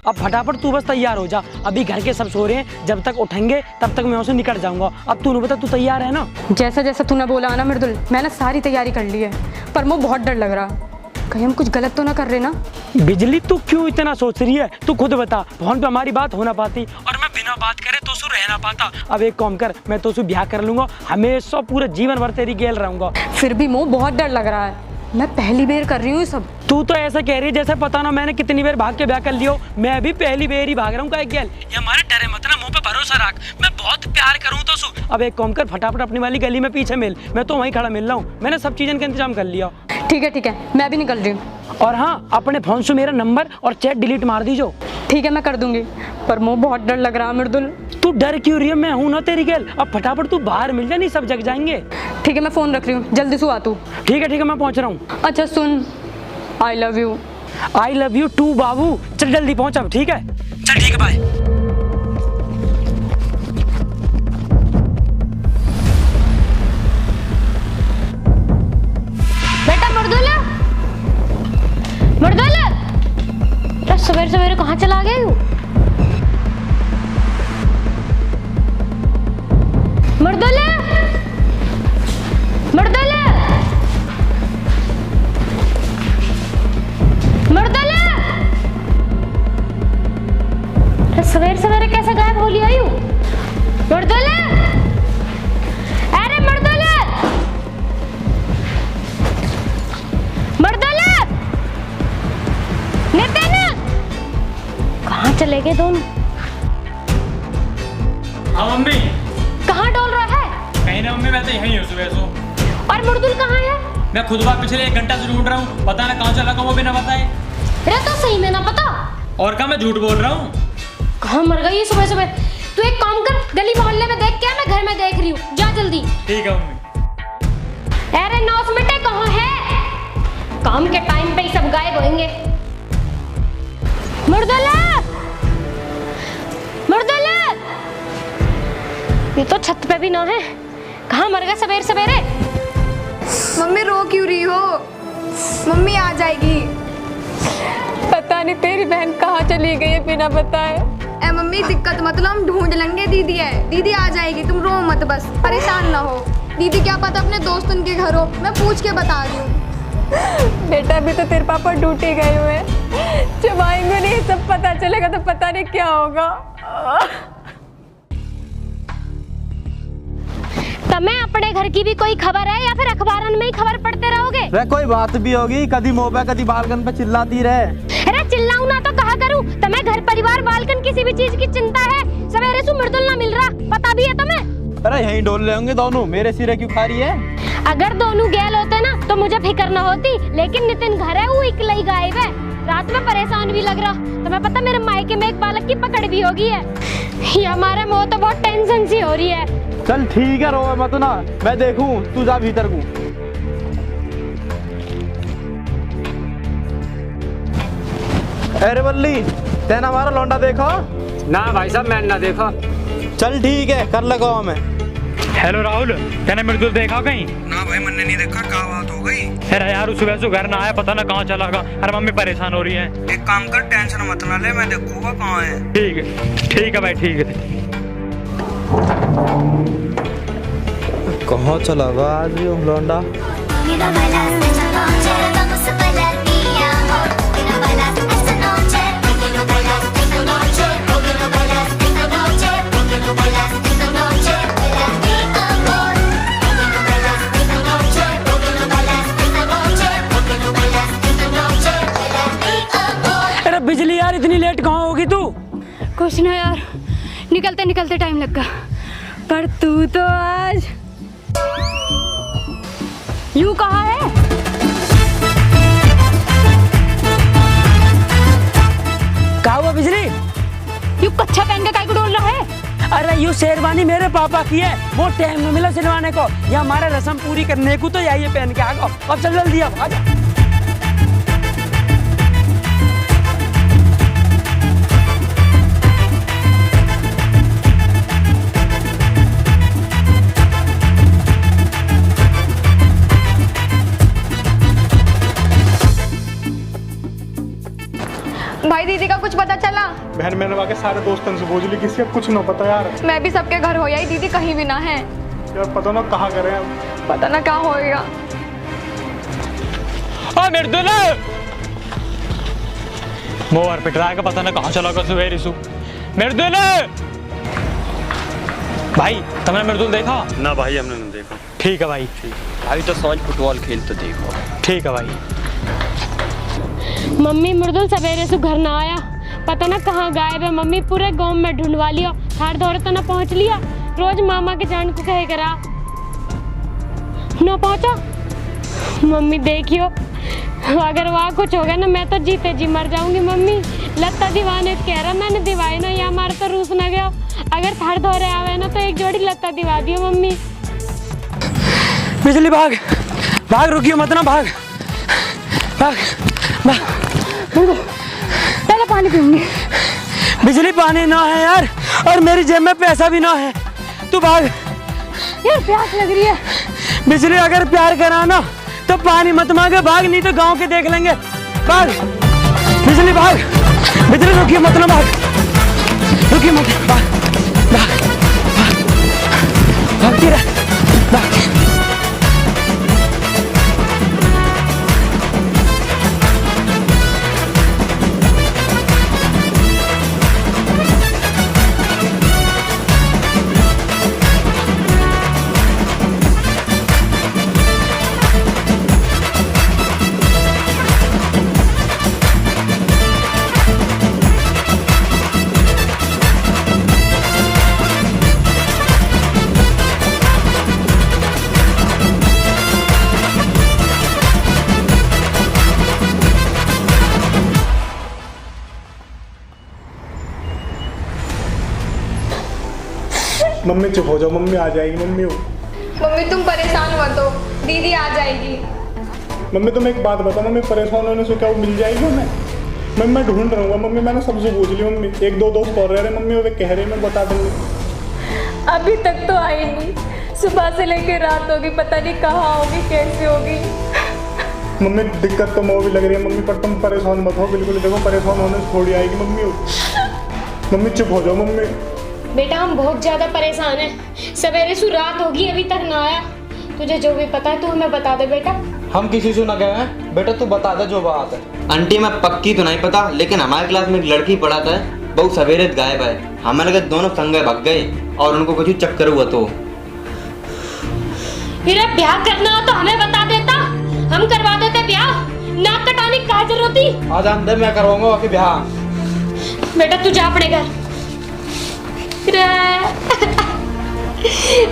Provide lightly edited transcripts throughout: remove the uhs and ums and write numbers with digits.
अब फटाफट तू बस तैयार हो जा, अभी घर के सब सो रहे हैं, जब तक उठेंगे तब तक मैं उसे निकल जाऊंगा। अब तूने बता, तू तैयार है ना? जैसा जैसा तूने बोला ना मृदुल, मैंने सारी तैयारी कर ली है, पर मुझे बहुत डर लग रहा, कहीं हम कुछ गलत तो ना कर रहे ना। बिजली तू क्यों इतना सोच रही है? तू खुद बता, फोन पे हमारी बात हो ना पाती और मैं बिना बात करे तो रह ना पाता। अब एक काम कर, मैं तो ब्याह कर लूंगा, हमेशा पूरे जीवन भर तेरी गेल रहूंगा। फिर भी मुझे बहुत डर लग रहा है, मैं पहली बार कर रही हूँ सब। तू तो ऐसा कह रही है जैसे पता ना मैंने कितनी बार भाग के ब्याह कर लियो। मैं भी पहली बार ही भाग रहा हूँ। गेल ये हमारे डरे मत ना, मुंह पे भरोसा रख, मैं बहुत प्यार करूँ तो सु। अब एक काम कर, फटाफट अपनी वाली गली में पीछे मिल, मैं तो वहीं खड़ा मिल रहा हूँ, मैंने सब चीज़ों का इंतजाम कर लिया। ठीक है, मैं भी निकल रही हूँ। और हाँ, अपने फोन से मेरा नंबर और चैट डिलीट मार दीजो। ठीक है, मैं कर दूंगी, पर मुझे बहुत डर लग रहा है मृदुल। तू डर क्यों रही है? मैं हूं ना तेरी गेल। अब फटाफट तू बाहर मिल जा, नहीं सब जग जाएंगे। ठीक है, मैं फोन रख रही हूँ, जल्दी से आ तू। ठीक है मैं पहुंच रहा हूँ। अच्छा सुन, आई लव यू टू बाबू। चल जल्दी पहुंच अब, ठीक है? चल ठीक है, बाय। बेटा मर्दुल, सवेरे सवेरे कहाँ चला गए हो? मर्दुल, सवेरे सवेरे कैसे गायब हो लिया यू? मर्दुल, अरे मर्दुल, नितिन, कहाँ चले गए दोनों? हाँ मम्मी। कहाँ डोल रहा है? कहीं ना मम्मी, मैं तो यहीं हूँ सुबह से। और मर्दुल कहाँ है? मैं खुद बात पिछले 1 घंटा से ढूंढ रहा हूँ, पता ना कहाँ चला, वो भी ना बताए। अरे तो सही में ना पता। और क्या, मैं झूठ बोल रहा हूँ? कहाँ मर गई सुबह सुबह? तू एक काम कर, गली मोहल्ले में देख के, मैं घर में देख रही हूँ, जा जल्दी। ठीक है मम्मी। अरे 9 मिनट कहाँ है? काम के टाइम पे ही सब गायब होंगे। मुर्दला, ये तो छत पे भी ना है, कहाँ मर गए सवेरे सवेरे? मम्मी रो क्यों रही हो? मम्मी आ जाएगी। पता नहीं तेरी बहन कहाँ चली गई है बिना बताए। ए मम्मी दिक्कत मत लो, हम ढूंढ लेंगे, दीदी है, दीदी आ जाएगी, तुम रो मत, बस परेशान ना हो। दीदी क्या पता अपने दोस्त उनके घर हो, मैं पूछ के बता रही हूँ। बेटा अभी तो तेरे पापा ड्यूटी गए हुए हैं, जब आएंगे नहीं सब पता चलेगा तो पता नहीं क्या होगा। तुम्हें अपने घर की भी कोई खबर है या फिर अखबारन में ही खबर पढ़ते रहोगे? वे कोई बात भी होगी, कदी मोबा कदी बालकन पे चिल्लाती रहे। अरे चिल्लाऊं ना तो कहा करूं, तुम्हें घर परिवार बालकन किसी भी चीज की चिंता है? सवेरे से मर्दुल ना मिल रहा, पता भी है तुम्हें? अरे यहीं डोल रहे होंगे दोनों, मेरे सिरे क्यों खा रही है? अगर दोनों गैल होते ना तो मुझे फिक्र न होती, लेकिन नितिन घर है, वो इकला ही गायब है, रात में परेशान भी लग रहा। तुम्हें पता मेरे मायके में एक बालक की पकड़ भी होगी है। ये हमारे मुँह तो बहुत टेंशन सी हो रही है। चल ठीक है, रो मत ना, मैं देखूं, तू जा भीतर को। अरे बल्ली, तेना हमारा लौंडा देखा? ना भाई साहब, मैंने ना देखा। चल ठीक है, कर लगा हमें। हेलो राहुल, तेने मृदुल देखा कहीं? ना भाई, मैंने नहीं देखा, क्या बात हो गई? अरे यार सुबह से घर ना आया, पता ना कहाँ चला गया। अरे मम्मी परेशान हो रही है। एक काम कर, टेंशन मत ना ले, मैं देखूंगा कहाँ है। ठीक है भाई, ठीक है। कहाँ चला गया आज ये लौंडा? अरे बिजली यार, इतनी लेट कहाँ होगी तू? कुछ ना यार, निकलते निकलते टाइम लग गया, पर तू तो आज यूं कहाँ है? कहाँ हुआ बिजली? यूं कच्छा पहन के काहे को डोल रहा है? अरे यू शेरवानी मेरे पापा की है, वो टाइम न मिला सिलवाने को, या हमारे रस्म पूरी करने को तो यही पहन के आ गो। अब चल जल्दी, अब आजा। भाई दीदी का कुछ पता चला? बहन मैंने वहाँ के सारे दोस्तों से पूछ ली, किसी का कुछ ना पता यार। मैं भी सबके घर हो आई, दीदी कहीं भी ना है यार पता ना कहाँ करें अब। पता ना कहाँ होएगा। मृदुल मोर पिट रहा है, पता ना कहाँ चला गया सवेरे सु। मृदुल भाई तुमने मृदुल देखा? ना भाई हमने नहीं देखा। ठीक है भाई। भाई तो सांझ फुटबॉल खेलते देखो। ठीक है भाई। मम्मी मृदुल सवेरे से घर ना आया, पता ना कहाँ गायब है। मम्मी पूरे गांव में ढूंढवा लिया, थार दौरे तो ना पहुँच लिया। रोज मामा के जान को कहे करा ना पहुँचा। मम्मी देखियो, अगर वहाँ कुछ हो गया ना मैं तो जीते जी मर जाऊंगी। मम्मी लत्ता दीवाने कह रहा, मैंने दिवाई ना, या हमारे तो रूस ना गया। अगर थार दौरे आवे ना तो एक जोड़ी लत्ता दिवा दियो मम्मी। बिजली भाग भाग, रुकियो मत ना, भाग भाग भाग। पहले पानी पीऊंगी। बिजली पानी ना है यार, और मेरी जेब में पैसा भी ना है। तू भाग यार, प्यास लग रही है। बिजली अगर प्यार कराना तो पानी मत मांगे, भाग, नहीं तो गांव के देख लेंगे। भाग बिजली भाग, बिजली रुकिए मत ना, भाग रुकिए मत, भाग भाग भाग, भागती रह, भाग। मम्मी चुप हो जाओ, मम्मी आ जाएगी। मम्मी मम्मी तुम परेशान मत हो, दीदी आ जाएगी। मम्मी तुम एक बात बताओ, मम्मी परेशान होने से क्या वो मिल जाएगी हमें? मम्मी मैं ढूंढ रहा हूँ मम्मी, मैंने सबसे पूछ ली मम्मी। एक दो दोस्त और रह रहे मम्मी, वो कह रहे मैं बता दूंगी। अभी तक तो आई नहीं, सुबह से लेकर रात होगी, पता नहीं कहाँ होगी, कैसे होगी। मम्मी दिक्कत तो मुझे भी लग रही है मम्मी, पर तुम परेशान मत हो बिल्कुल। देखो परेशान होने से थोड़ी आएगी मम्मी। मम्मी चुप हो जाओ मम्मी। बेटा हम बहुत ज्यादा परेशान हैं, सवेरे से रात होगी अभी तक ना आया। तुझे जो भी पता है तू हमें बता दे बेटा। हम किसी से ना गए हैं बेटा, तू बता दे जो बात है। आंटी मैं पक्की तो नहीं पता, लेकिन हमारे क्लास में एक लड़की पढ़ाता है, बहुत सवेरे गायब है। हमें लगे दोनों संग भाग गए और उनको कुछ चक्कर हुआ। तो फिर ब्याह करना हो तो हमें बता देता, हम करवा देते ब्याह। नाक कटाने की क्या जरूरत थी? आज अंदर मैं करवाऊंगा आके ब्याह। बेटा तू जा अपने घर।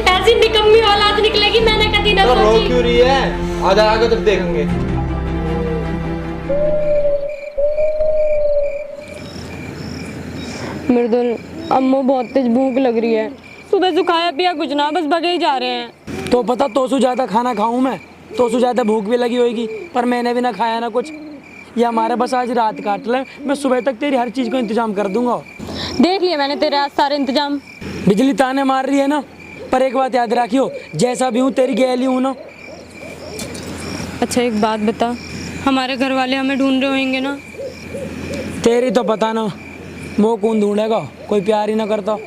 ऐसी निकम्मी औलाद निकलेगी मैंने कभी ना तो रो सोची। क्यों रही है? आज आगे तब देखेंगे। मृदुल, अम्मू बहुत तेज भूख लग रही है। सुबह से खाया पिया कुछ ना, बस भगे ही जा रहे हैं। तो पता तो सु ज्यादा खाना खाऊं मैं, तो सु ज्यादा भूख भी लगी होगी, पर मैंने भी ना खाया ना कुछ। ये हमारे बस आज रात काट ले, मैं सुबह तक तेरी हर चीज को इंतजाम कर दूंगा। देख लिया मैंने तेरे आज सारे इंतजाम। बिजली ताने मार रही है ना, पर एक बात याद रखियो, जैसा भी हूँ तेरी गैली हूँ ना। अच्छा एक बात बता, हमारे घर वाले हमें ढूंढ रहे होंगे ना? तेरी तो पता ना, वो कौन ढूंढेगा, कोई प्यार ही ना करता।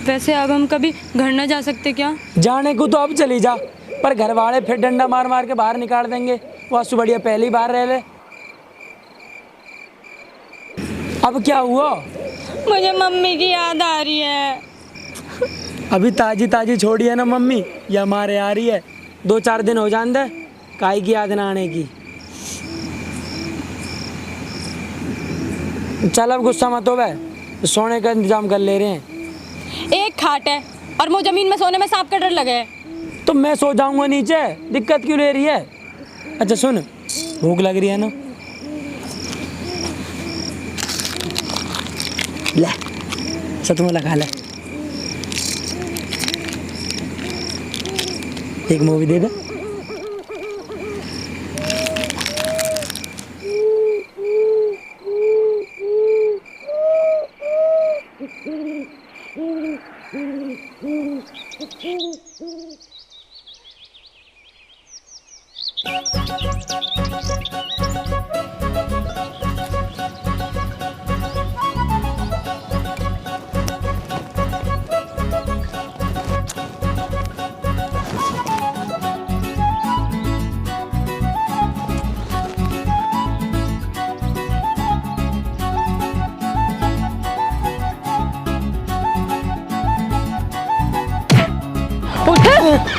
वैसे अब हम कभी घर ना जा सकते क्या? जाने को तो अब चली जा, पर घर वाले फिर डंडा मार मार के बाहर निकाल देंगे। वो बढ़िया पहली बार रह ले। अब क्या हुआ? मुझे मम्मी की याद आ रही है। अभी ताजी ताजी छोड़ी है ना मम्मी, ये हमारे आ रही है। 2-4 दिन हो जान दे, काई की याद ना आने की। चल अब गुस्सा मत हो बे, सोने का इंतजाम कर ले रहे हैं। एक खाट है और मुझे जमीन में सोने में सांप का डर लगे है। तो मैं सो जाऊंगा नीचे, दिक्कत क्यों ले रही है? अच्छा सुन, भूख लग रही है ना, ले सतमोला खा ले, एक मूवी दे दे।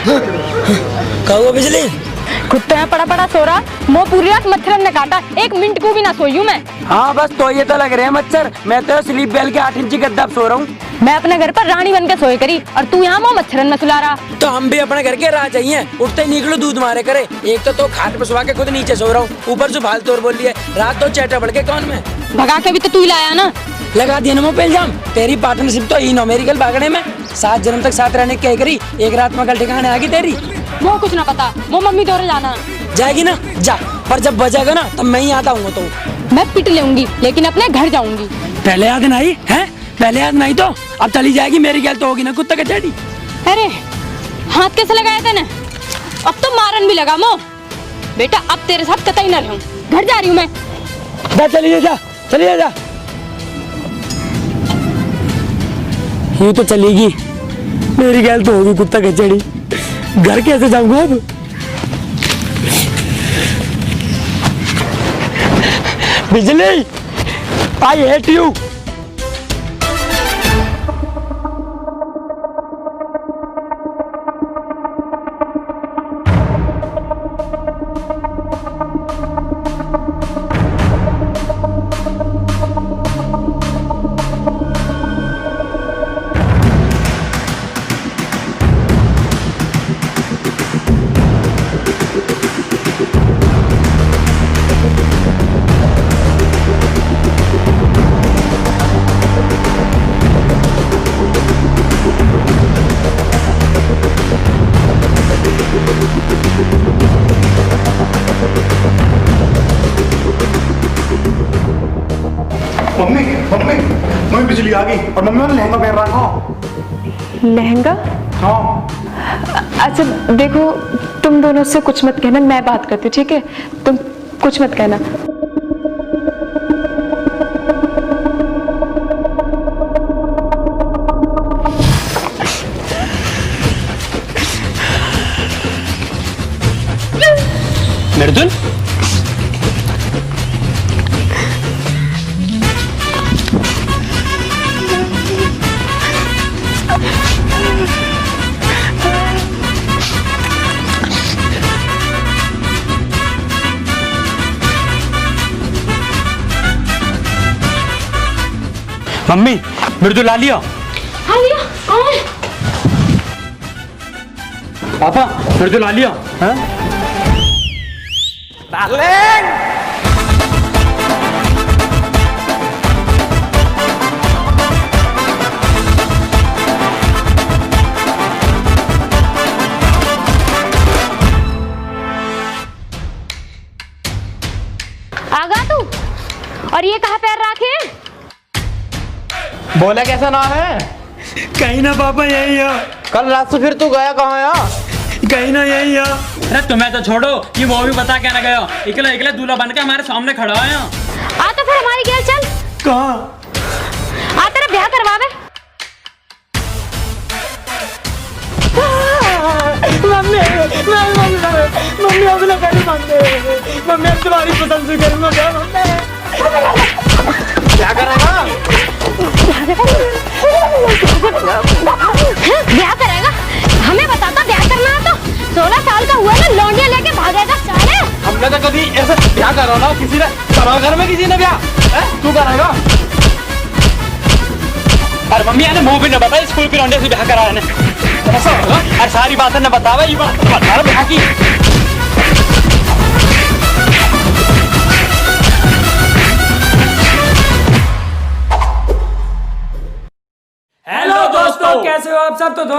कहो बिजली कुत्ते में पड़ा पड़ा सो रहा, मुँह पूरी रात मच्छर ने काटा, 1 मिनट को भी ना सोई हूँ मैं। हाँ बस तो ये तो लग रहे हैं मच्छर, मैं तो स्लीप बेल के 8 इंची गद्दा पे सो रहा हूँ। मैं अपने घर पर रानी बन के सोए करी और तू यहाँ मुँह मच्छरन में सुला रहा। तो हम भी अपने घर के राह चाहिए, उठते ही निकलो दूध मारे करे। एक तो खाट पे सुबह के खुद नीचे सो रहा हूँ, ऊपर से फालतू और बोल रही है, रात तो चैटा बढ़ के कौन में भगा के भी तो तू ही लाया ना। लगा दिया ना मुँह पे इल्जाम। तेरी पार्टनरशिप तो इन अमेरिकल भागने में 7 जन्म तक साथ रहने की क्या करी, एक रात में कल ठिकाने आ गई तेरी। वो कुछ ना पता, वो मम्मी दौरे जाना जाएगी ना जा, पर जब बजेगा ना तब मैं ही आता हूँ। तो मैं पिट लूंगी लेकिन अपने घर जाऊंगी। पहले याद नहीं है, पहले याद नहीं तो अब चली जाएगी मेरी गैल तो होगी ना कुत्ता कचेड़ी। अरे हाथ कैसे लगाया तूने? अब तो मारन भी लगा मो। बेटा अब तेरे साथ कतई न रहूं, घर जा रही हूँ मैं। जा चलिए जा, चलिए जा। यूँ तो चलेगी मेरी गैल तो होगी कुत्ता कचेड़ी, घर कैसे जाऊंगा अब? बिजली I hate you. Mummy mummy mummy बिजली आ गई और मम्मी मैंने लहंगा पहन रखा। लहंगा? हाँ। अच्छा देखो, तुम दोनों से कुछ मत कहना, मैं बात करती हूँ, ठीक है? तुम कुछ मत कहना। मृदुल मम्मी मृदुल ला लिया। हाँ लिया, कौन? पापा मृदुल ला लिया। हाँ? आगा तू, और ये कहाँ पैर रखे हैं? बोला कैसा ना है? कहीं ना पापा यही है। कल रात से फिर तू गया कहाँ है? कहीं ना यही है। अरे तुम्हें तो छोड़ो, ये वो भी बता क्या ना गया, इकले इकले दूल्हा बन के हमारे सामने खड़ा है। आ तो फिर हमारी गेल चल। कहाँ? आ तेरा ब्याह करवावे। मम्मी मम्मी अब ना करी मम्मी अब तुम्हारी पसंद से करूँगा क्या मम्मी? क्या करेगा? ब्याह करेगा? हमें बताता ब्याह करना है तो 16 साल का हुआ ना, लौंडिया लेके भागेगा साले। हमने तो कभी ऐसा ब्याह करा ना, किसी ने करा घर में किसी ने ब्याह? तू करेगा? अरे मम्मी ने मुंह भी न बताया, स्कूल के लौंडे से ब्याह करा है। ऐसा होगा? अरे सारी बातें न बतावा, ये बात बता ब्याह की। हेलो दोस्तों, कैसे हो आप सब? तो दोस्तों